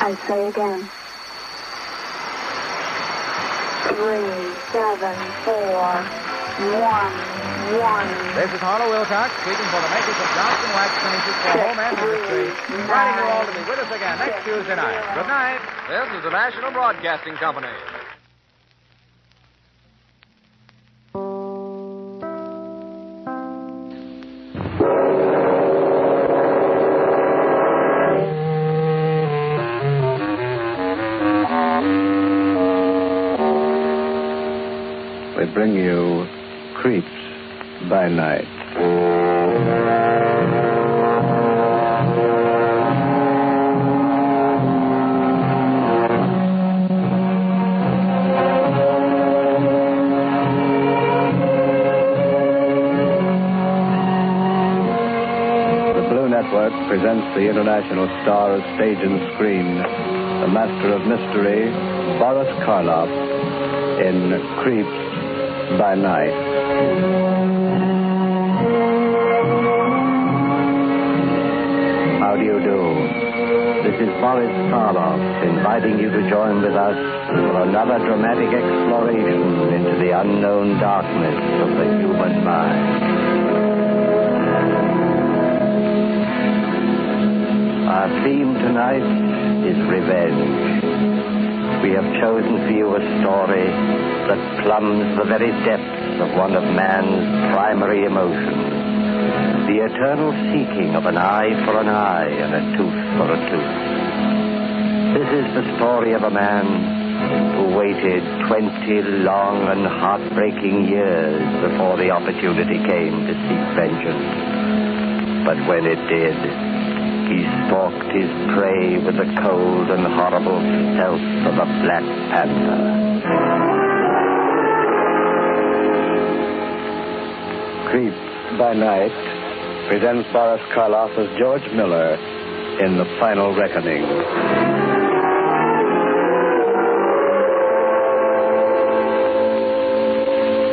I say again. 3, 7, 4, 1, 1. This is Harlow Wilcox speaking for the makers of Johnson Wax Finishes for Home and Industry, inviting you all to be with us again next Tuesday night. Good night. This is the National Broadcasting Company. We bring you Creeps by Night. The Blue Network presents the international star of stage and screen, the master of mystery, Boris Karloff, in Creeps by Night. How do you do? This is Boris Karloff inviting you to join with us for another dramatic exploration into the unknown darkness of the human mind. Our theme tonight is revenge. We have chosen for you a story that plumbs the very depths of one of man's primary emotions, the eternal seeking of an eye for an eye and a tooth for a tooth. This is the story of a man who waited 20 long and heartbreaking years before the opportunity came to seek vengeance. But when it did, he stalked his prey with the cold and horrible stealth of a black panther. Creeps by Night presents Boris Karloff as George Miller in The Final Reckoning.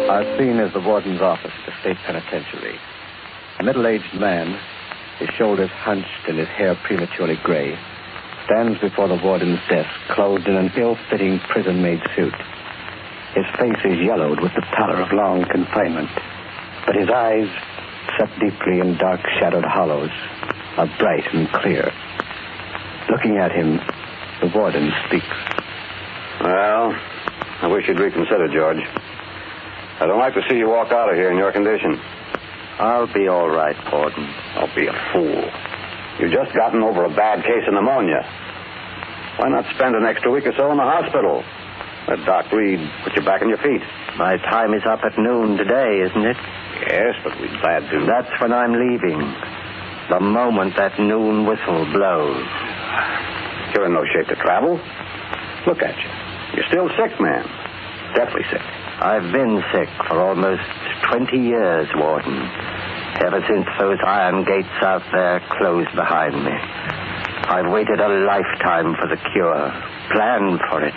Our scene is the warden's office at the state penitentiary. A middle-aged man, his shoulders hunched and his hair prematurely gray, stands before the warden's desk, clothed in an ill-fitting prison-made suit. His face is yellowed with the pallor of long confinement, but his eyes, set deeply in dark-shadowed hollows, are bright and clear. Looking at him, the warden speaks. Well, I wish you'd reconsider, George. I don't like to see you walk out of here in your condition. I'll be all right, Warden. Don't be a fool. You've just gotten over a bad case of pneumonia. Why not spend an extra week or so in the hospital? Let Doc Reed put you back on your feet. My time is up at noon today, isn't it? Yes, but we'd glad to. That's when I'm leaving. The moment that noon whistle blows. You're in no shape to travel. Look at you. You're still sick, man. Deathly sick. I've been sick for almost 20 years, Warden. Ever since those iron gates out there closed behind me. I've waited a lifetime for the cure, planned for it.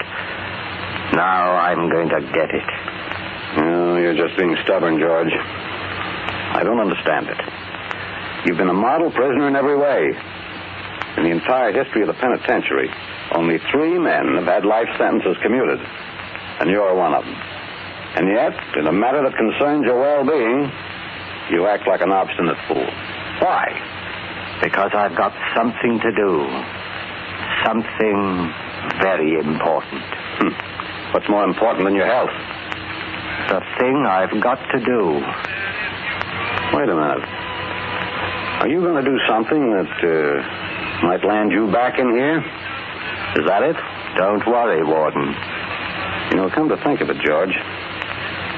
Now I'm going to get it. Oh, you're just being stubborn, George. I don't understand it. You've been a model prisoner in every way. In the entire history of the penitentiary, only 3 men have had life sentences commuted. And you're one of them. And yet, in a matter that concerns your well-being, you act like an obstinate fool. Why? Because I've got something to do. Something very important. What's more important than your health? The thing I've got to do. Wait a minute. Are you going to do something that might land you back in here? Is that it? Don't worry, Warden. You know, come to think of it, George,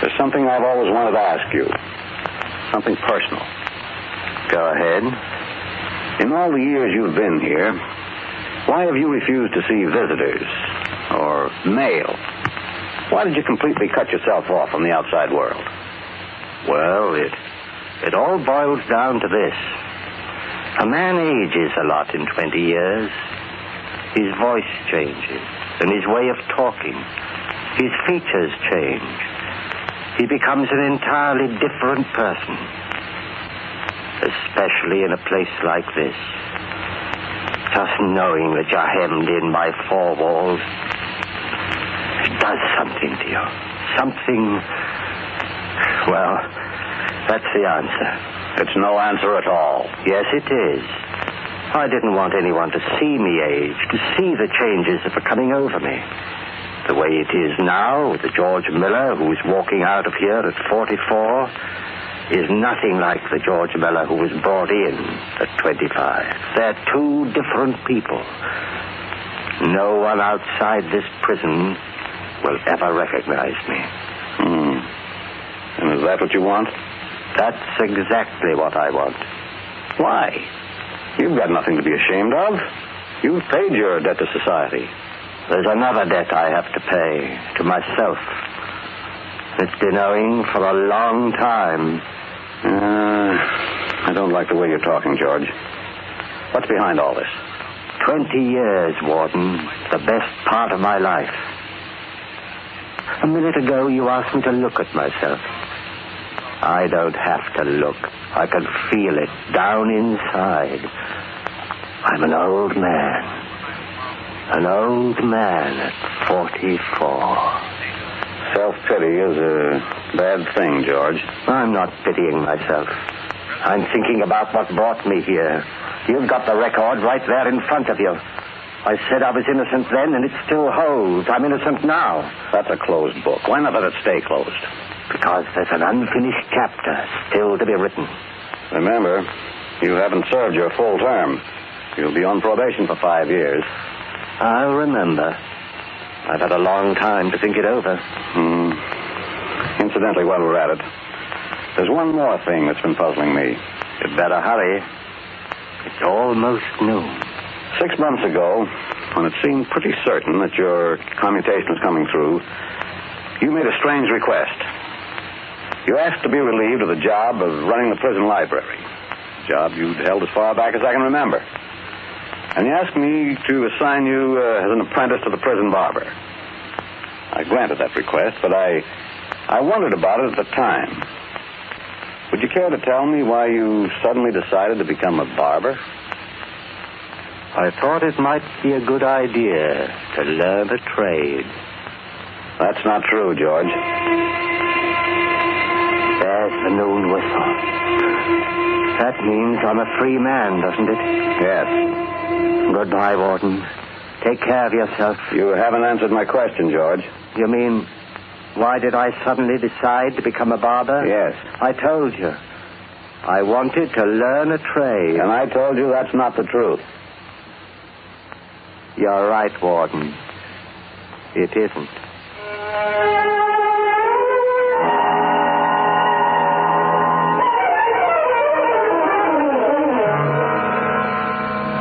there's something I've always wanted to ask you. Something personal. Go ahead. In all the years you've been here, why have you refused to see visitors or mail? Why did you completely cut yourself off from the outside world? Well, It all boils down to this. A man ages a lot in 20 years. His voice changes, and his way of talking. His features change. He becomes an entirely different person. Especially in a place like this. Just knowing that you're hemmed in by four walls, it does something to you. Something... Well, that's the answer. It's no answer at all. Yes, it is. I didn't want anyone to see me age, to see the changes that were coming over me. The way it is now, with the George Miller who's walking out of here at 44, is nothing like the George Miller who was brought in at 25. They're two different people. No one outside this prison will ever recognize me. And is that what you want? That's exactly what I want. Why? You've got nothing to be ashamed of. You've paid your debt to society. There's another debt I have to pay to myself. It's been owing for a long time. I don't like the way you're talking, George. What's behind all this? 20 years, Warden. The best part of my life. A minute ago, you asked me to look at myself. I don't have to look. I can feel it down inside. I'm an old man. An old man at 44. Self-pity is a bad thing, George. I'm not pitying myself. I'm thinking about what brought me here. You've got the record right there in front of you. I said I was innocent then, and it still holds. I'm innocent now. That's a closed book. Why not let it stay closed? Because there's an unfinished chapter still to be written. Remember, you haven't served your full term. You'll be on probation for 5 years. I'll remember. I've had a long time to think it over. Incidentally, while we're at it, there's one more thing that's been puzzling me. You'd better hurry. It's almost noon. 6 months ago, when it seemed pretty certain that your commutation was coming through, you made a strange request. You asked to be relieved of the job of running the prison library, a job you'd held as far back as I can remember. And you asked me to assign you as an apprentice to the prison barber. I granted that request, but I wondered about it at the time. Would you care to tell me why you suddenly decided to become a barber? I thought it might be a good idea to learn a trade. That's not true, George. There's the noon whistle. That means I'm a free man, doesn't it? Yes. Goodbye, Warden. Take care of yourself. You haven't answered my question, George. You mean, why did I suddenly decide to become a barber? Yes. I told you. I wanted to learn a trade. And I told you that's not the truth. You're right, Warden. It isn't.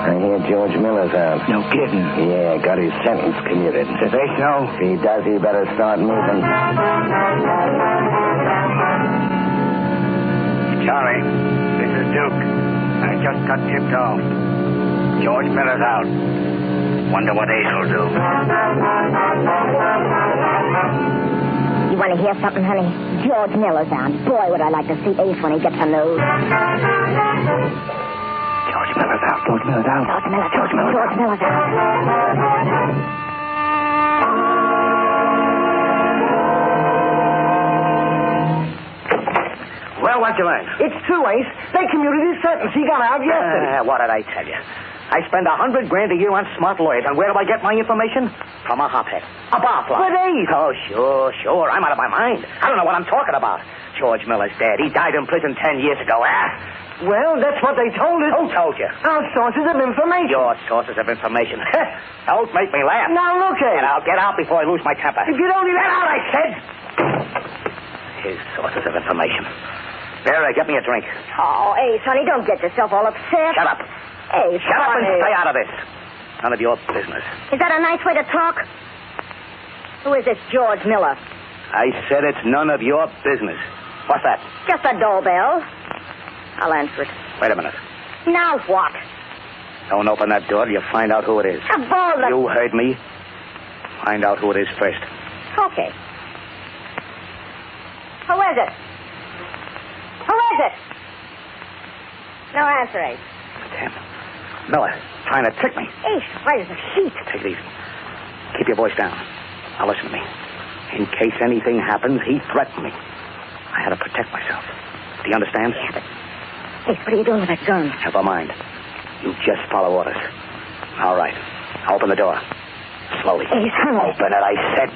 I hear George Miller's out. No kidding. Yeah, got his sentence commuted. Did they so? If he does, he better start moving. Charlie, this is Duke. I just got tipped off. George Miller's out. Wonder what Ace will do. You want to hear something, honey? George Miller's out. Boy, would I like to see Ace when he gets a nose. George Miller's out. George Miller's out. George Miller's out. Well, what'd you learn? It's true, Ace. They commuted his sentence. He got out yesterday. What did I tell you? I spend $100,000 a year on smart lawyers, and where do I get my information? From a hophead. A barfly. But Ace... Oh, sure. I'm out of my mind. I don't know what I'm talking about. George Miller's dead. He died in prison 10 years ago. Well, that's what they told us. Who told you? Our sources of information. Your sources of information. Don't make me laugh. Now, look at And I'll get out before I lose my temper. If you don't even... Get out, I said! His sources of information. Vera, get me a drink. Oh, Ace, honey, don't get yourself all upset. Shut up. Ace, Shut up and honey. stay out of this. None of your business. Is that a nice way to talk? Who is this George Miller? I said it's none of your business. What's that? Just a doorbell. I'll answer it. Wait a minute. Now what? Don't open that door till you find out who it is. A ball. You heard me. Find out who it is first. Okay. Who is it? Who is it? No answer, Ace. Damn. Miller, trying to trick me. Ace, right as a sheet. Take it easy. Keep your voice down. Now listen to me. In case anything happens, he threatened me. I had to protect myself. Do you understand? Yeah, but... Ace, what are you doing with that gun? Never mind. You just follow orders. All right. Open the door. Slowly. Ace, hurry. Open it, I said.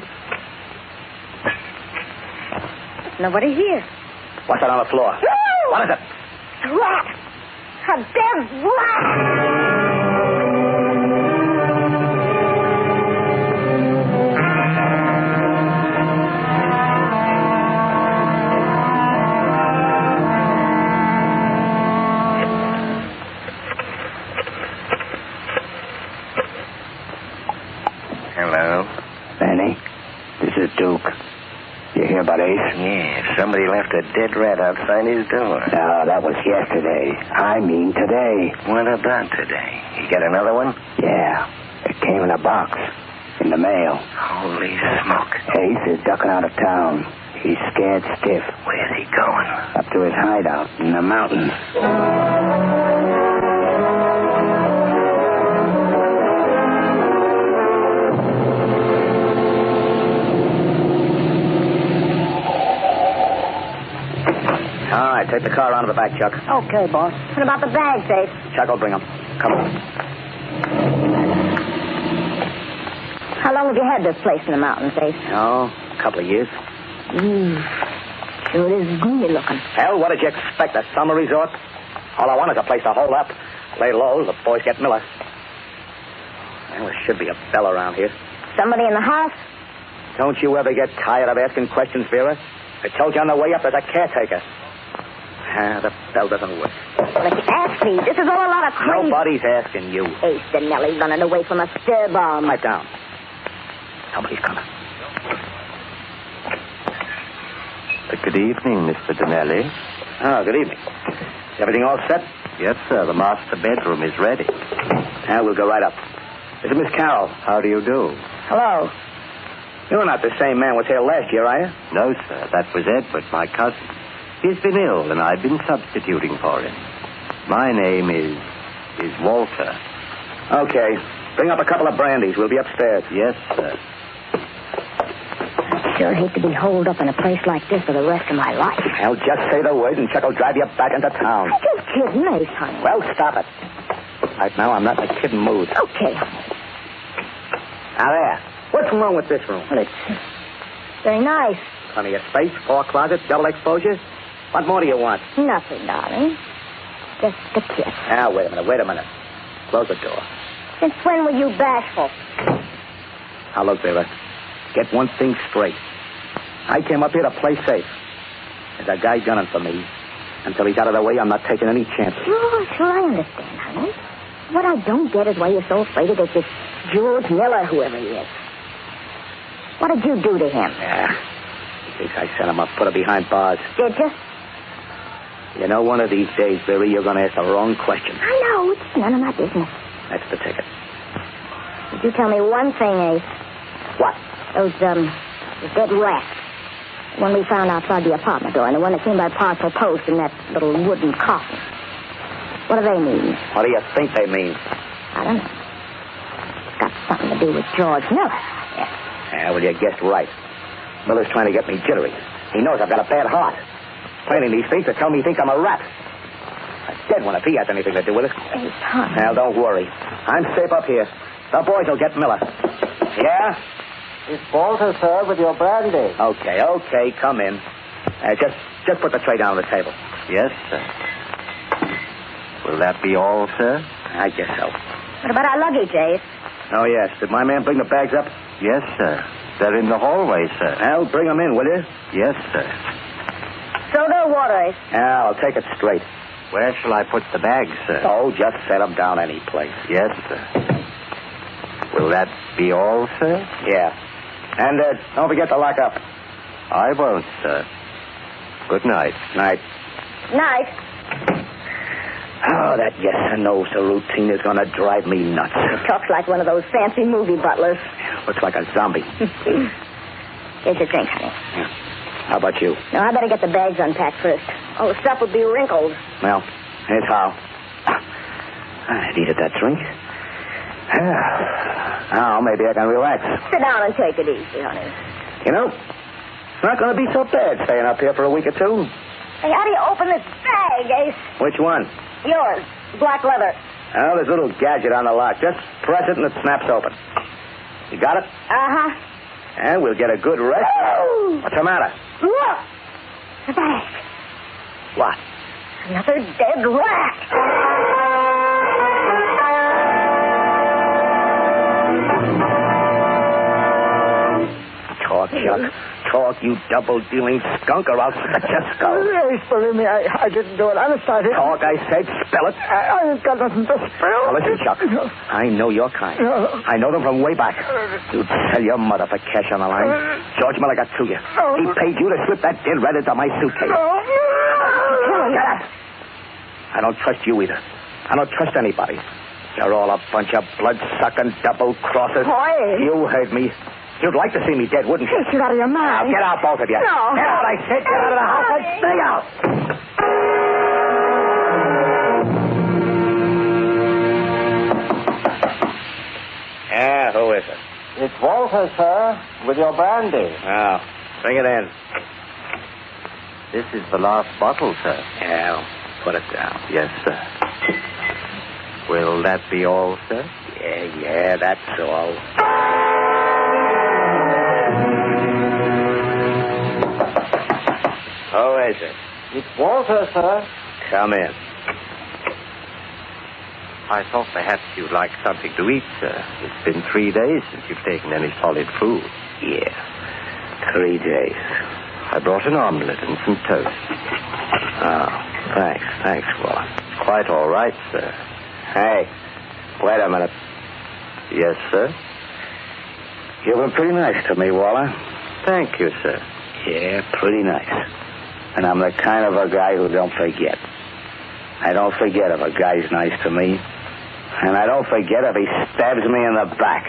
Nobody here. What's that on the floor? Woo! What is it? A rat. A dead rat. Hello? Benny, this is Duke. You hear about Ace? Yeah, somebody left a dead rat outside his door. No, that was yesterday. I mean today. What about today? You got another one? Yeah, it came in a box. In the mail. Holy smoke. Ace is ducking out of town. He's scared stiff. Where's he going? Up to his hideout in the mountains. All right, take the car around to the back, Chuck. Okay, boss. What about the bags, Ace? Chuck will bring them. Come on. How long have you had this place in the mountains, Ace? Oh, a couple of years. Sure is gloomy looking. Hell, what did you expect? A summer resort? All I want is a place to hold up. Lay low, the boys get Miller. Well, there should be a bell around here. Somebody in the house? Don't you ever get tired of asking questions, Vera? I told you on the way up there's a caretaker. The bell doesn't work. Well, if you ask me, this is all a lot of crazy... Nobody's asking you. Ace Dinelli running away from a stir bomb. Pipe down. Somebody's coming. Good evening, Mr. Dinelli. Oh, good evening. Is everything all set? Yes, sir. The master bedroom is ready. We'll go right up. This is Miss Carroll. How do you do? Hello. You're not the same man was here last year, are you? No, sir. That was Edward, my cousin. He's been ill, and I've been substituting for him. My name is Walter. Okay. Bring up a couple of brandies. We'll be upstairs. Yes, sir. I sure hate to be holed up in a place like this for the rest of my life. Well, just say the word, and Chuck will drive you back into town. I'm just kidding, Ace, honey. Well, stop it. Right now, I'm not in a kidding mood. Okay. Now, there. What's wrong with this room? Well, it's very nice. Plenty of space, 4 closets, double exposure. What more do you want? Nothing, darling. Just a kiss. Now, wait a minute. Close the door. Since when were you bashful? Now, look, Vera. Get one thing straight. I came up here to play safe. There's a guy gunning for me. Until he's out of the way, I'm not taking any chances. Sure, I understand, honey. What I don't get is why you're so afraid of this George Miller, whoever he is. What did you do to him? Yeah. In case I sent him up, put him behind bars. Did you? You know, one of these days, Vera, you're going to ask the wrong question. I know. It's none of my business. That's the ticket. Did you tell me one thing, Ace? What? Those dead rats. The one we found outside the apartment door, and the one that came by parcel post in that little wooden coffin. What do they mean? What do you think they mean? I don't know. It's got something to do with George Miller. Yeah, well, you guessed right. Miller's trying to get me jittery. He knows I've got a bad heart. Planting these things to tell me he thinks I'm a rat. A dead one if he has anything to do with it. Hey, Tom. Now, don't worry. I'm safe up here. The boys will get Miller. Yeah? It's Walter, sir, with your brandy. Okay, come in. Just put the tray down on the table. Yes, sir. Will that be all, sir? I guess so. What about our luggage, Ace? Oh, yes. Did my man bring the bags up? Yes, sir. They're in the hallway, sir. Well, bring them in, will you? Yes, sir. Soda or water, Ace? Yeah, I'll take it straight. Where shall I put the bags, sir? Oh, just set them down any place. Yes, sir. Will that be all, sir? Yeah. And don't forget to lock up. I won't, sir. Good night. Night. Night. that yes and no routine is going to drive me nuts. He talks like one of those fancy movie butlers. Looks like a zombie. Here's your drink, honey. Yeah. How about you? No, I better get the bags unpacked first. All the stuff would be wrinkled. Well, here's how. I needed that drink. Now, maybe I can relax. Sit down and take it easy, honey. You know, it's not going to be so bad staying up here for a week or two. Hey, how do you open this bag, Ace? Which one? Yours. Black leather. Oh, there's a little gadget on the lock. Just press it and it snaps open. You got it? Uh-huh. And we'll get a good rest. Oh! What's the matter? Look! The bag. What? Another dead rat. Talk, Chuck. Talk, you double-dealing skunk, or I'll cut your skull. Ace, believe me, I didn't do it. Honest, I didn't. Talk, I said. Spell it. I ain't got nothing to spell. Now, listen, Chuck. I know your kind. I know them from way back. You'd sell your mother for cash on the line. George Miller got to you. He paid you to slip that dead rat into my suitcase. Shut up. I don't trust you either. I don't trust anybody. You're all a bunch of blood-sucking double-crossers. Boy. You heard me. You'd like to see me dead, wouldn't you? Ace, you're out of your Now, mind. get out, both of you. No. Get out, I said. Get out of the house and stay out. Yeah, who is it? It's Walter, sir, with your brandy. Oh, bring it in. This is the last bottle, sir. Yeah, put it down. Yes, sir. Will that be all, sir? Yeah, that's all. Who is it? It's Walter, sir. Come in. I thought perhaps you'd like something to eat, sir. It's been 3 days since you've taken any solid food. Yeah, 3 days. I brought an omelet and some toast. Oh, thanks, Waller. Quite all right, sir. Hey, wait a minute. Yes, sir? You've been pretty nice to me, Waller. Thank you, sir. Yeah, pretty nice. And I'm the kind of a guy who don't forget. I don't forget if a guy's nice to me. And I don't forget if he stabs me in the back.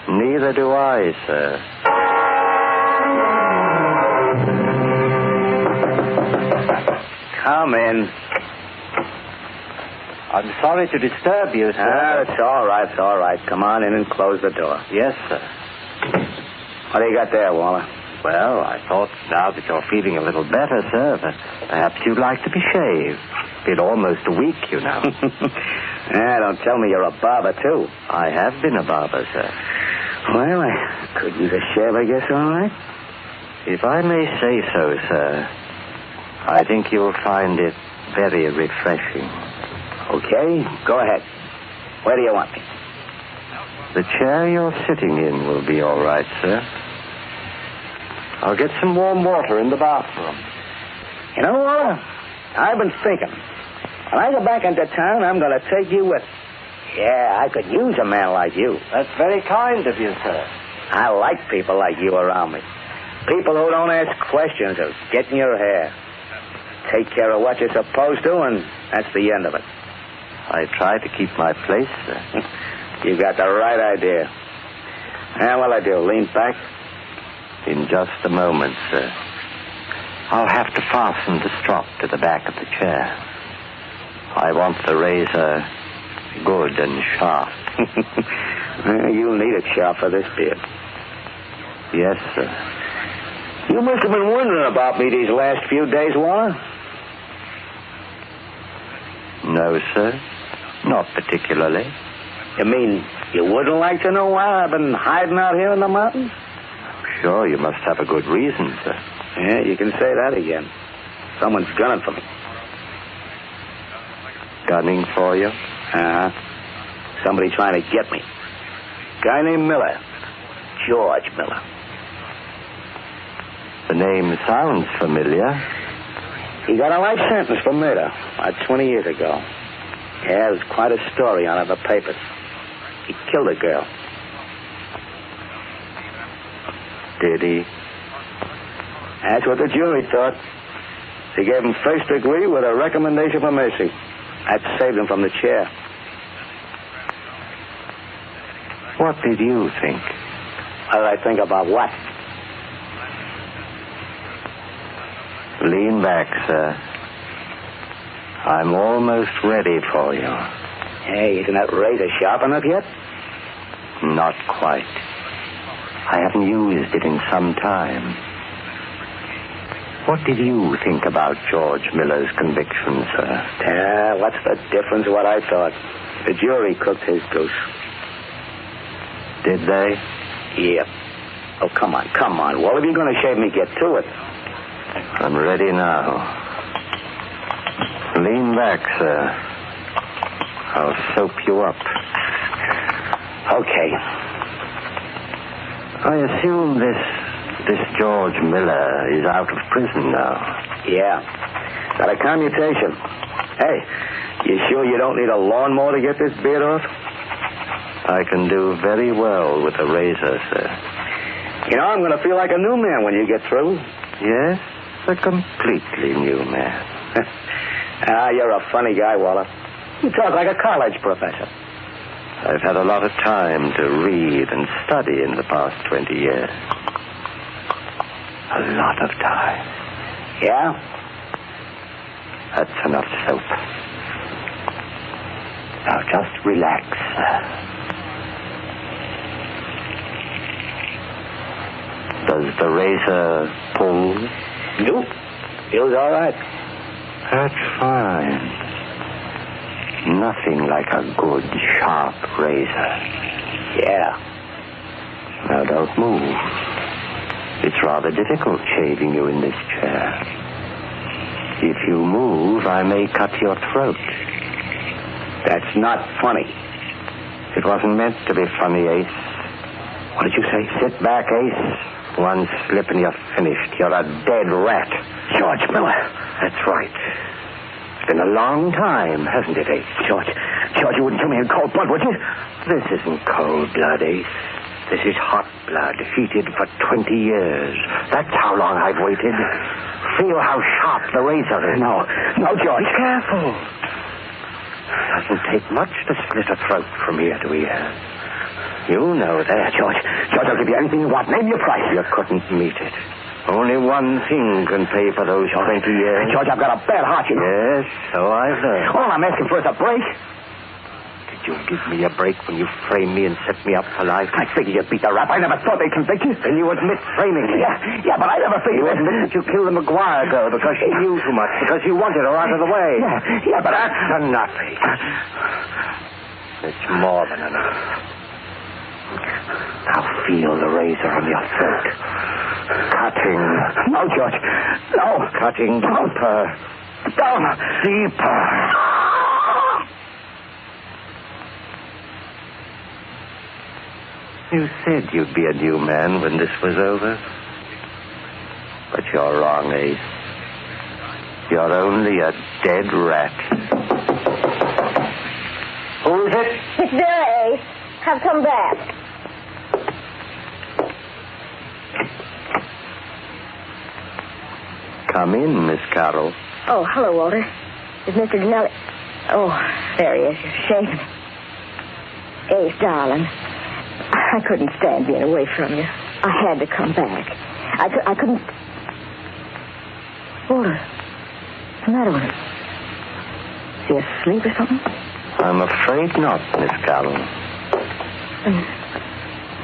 Neither do I, sir. Come in. I'm sorry to disturb you, sir. It's all right. Come on in and close the door. Yes, sir. What do you got there, Waller? Well, I thought now that you're feeling a little better, sir, that perhaps you'd like to be shaved. Been almost a week, you know. Don't tell me you're a barber, too. I have been a barber, sir. Well, I could use a shave, I guess, all right. If I may say so, sir, I think you'll find it very refreshing. Okay, go ahead. Where do you want me? The chair you're sitting in will be all right, sir. I'll get some warm water in the bathroom. You know, Waller, I've been thinking. When I go back into town, I'm going to take you with me. Yeah, I could use a man like you. That's very kind of you, sir. I like people like you around me. People who don't ask questions or get in your hair. Take care of what you're supposed to, and that's the end of it. I try to keep my place, sir. You got the right idea. Now, what'll I do, lean back? In just a moment, sir. I'll have to fasten the strop to the back of the chair. I want the razor good and sharp. You'll need it sharp for this beard. Yes, sir. You must have been wondering about me these last few days, Waller. No, sir. Not particularly. You mean you wouldn't like to know why I've been hiding out here in the mountains? Sure, you must have a good reason, sir. Yeah, you can say that again. Someone's gunning for me. Gunning for you? Uh-huh. Somebody trying to get me. Guy named Miller. George Miller. The name sounds familiar. He got a life sentence for murder about 20 years ago. Yeah, there's quite a story on it in the papers. He killed a girl. Did he? That's what the jury thought. They gave him first degree with a recommendation for mercy. That saved him from the chair. What did you think? What did I think about what? Lean back, sir. I'm almost ready for you. Hey, isn't that razor sharp enough yet? Not quite. I haven't used it in some time. What did you think about George Miller's conviction, sir? What's the difference what I thought? The jury cooked his goose. Did they? Yep. Oh, come on. Well, if you're going to shave me, get to it. I'm ready now. Lean back, sir. I'll soap you up. Okay. I assume this George Miller is out of prison now. Yeah. Got a commutation. Hey, you sure you don't need a lawnmower to get this beard off? I can do very well with a razor, sir. You know, I'm going to feel like a new man when you get through. Yes, a completely new man. You're a funny guy, Waller. You talk like a college professor. I've had a lot of time to read and study in the past 20 years. A lot of time. Yeah? That's enough soap. Now just relax, sir. Does the razor pull? Nope. Feels all right. That's fine. Nothing like a good, sharp razor. Yeah. Now don't move. It's rather difficult shaving you in this chair. If you move, I may cut your throat. That's not funny. It wasn't meant to be funny, Ace. What did you say? Sit back, Ace. One slip and you're finished. You're a dead rat. George Miller. That's right. It's been a long time, hasn't it, Ace? George, you wouldn't kill me in cold blood, would you? This isn't cold blood, Ace. This is hot blood, heated for 20 years. That's how long I've waited. Feel how sharp the razor is. No, George. Be careful. Doesn't take much to split a throat from ear to ear. You know that. George, I'll give you anything you want. Name your price. You couldn't meet it. Only one thing can pay for those 20 years. George, I've got a bad heart, you know. Yes, so I've heard. All I'm asking for is a break. Did you give me a break when you framed me and set me up for life? I figured you beat the rap. I never thought they'd convict you. Then you admit framing me. Yeah, but I never figured... You admit that you killed the McGuire girl because she knew too much, because you wanted her out of the way. Yeah, but that's enough. It's more than enough. Now feel the razor on your throat. Cutting. No, George. No. Cutting deeper. Down. Deeper. You said you'd be a new man when this was over. But you're wrong, Ace. You're only a dead rat. Who is it? It's there, Ace. Have come back. Come in, Miss Carroll. Oh, hello, Walter. Is Mr. Dinelli... Oh, there he is. You're shaving. Ace, darling. I couldn't stand being away from you. I had to come back. I couldn't... Walter, what's the matter with him? Is he asleep or something? I'm afraid not, Miss Carroll. Then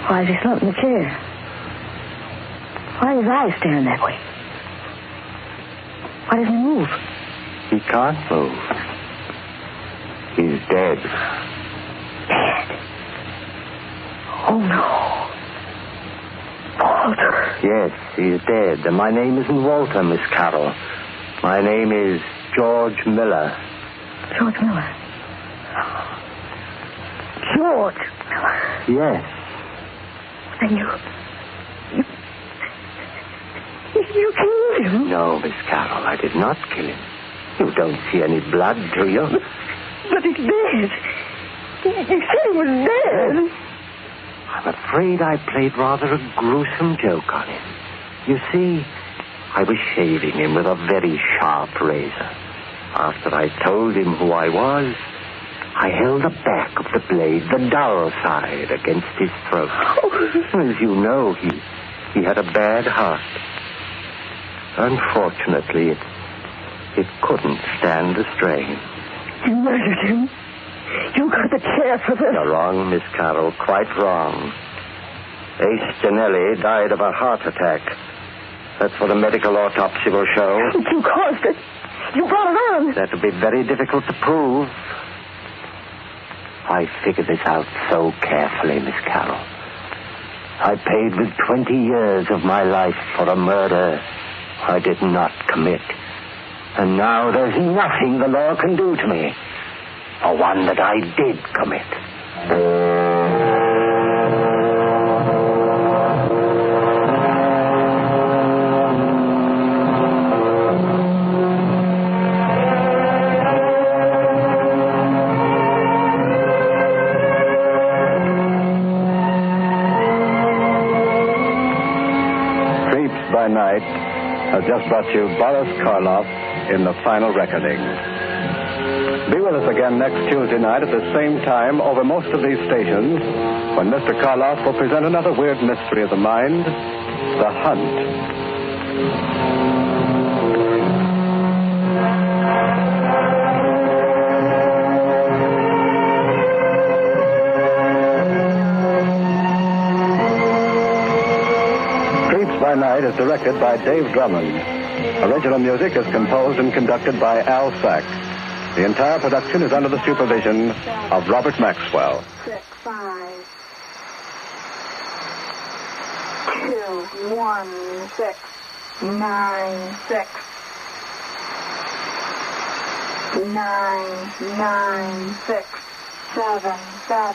why is he slumped in the chair? Why are his eyes staring that way? Why doesn't he move? He can't move. He's dead. Dead? Oh, no. Walter. Yes, he's dead. And my name isn't Walter, Miss Carroll. My name is George Miller. George Miller? George Miller? Yes. Then you killed him? No, Miss Carroll, I did not kill him. You don't see any blood, do you? But he's dead. You said he was dead. I'm afraid I played rather a gruesome joke on him. You see, I was shaving him with a very sharp razor. After I told him who I was, I held the back of the blade, the dull side, against his throat. As you know, he had a bad heart. Unfortunately, it couldn't stand the strain. You murdered him. You got the chair for this. You're wrong, Miss Carroll, quite wrong. Ace Janelli died of a heart attack. That's what a medical autopsy will show. You caused it. You brought it on. That would be very difficult to prove. I figured this out so carefully, Miss Carroll. I paid with 20 years of my life for a murder I did not commit. And now there's nothing the law can do to me for one that I did commit. By Night has just brought you Boris Karloff in The Final Reckoning. Be with us again next Tuesday night at the same time over most of these stations when Mr. Karloff will present another weird mystery of the mind, The Hunt. By Night is directed by Dave Drummond. Original music is composed and conducted by Al Sack. The entire production is under the supervision of Robert Maxwell. 6, 5, 2, 1, 6, 9, 6, 9, 9, 6, 7, 7.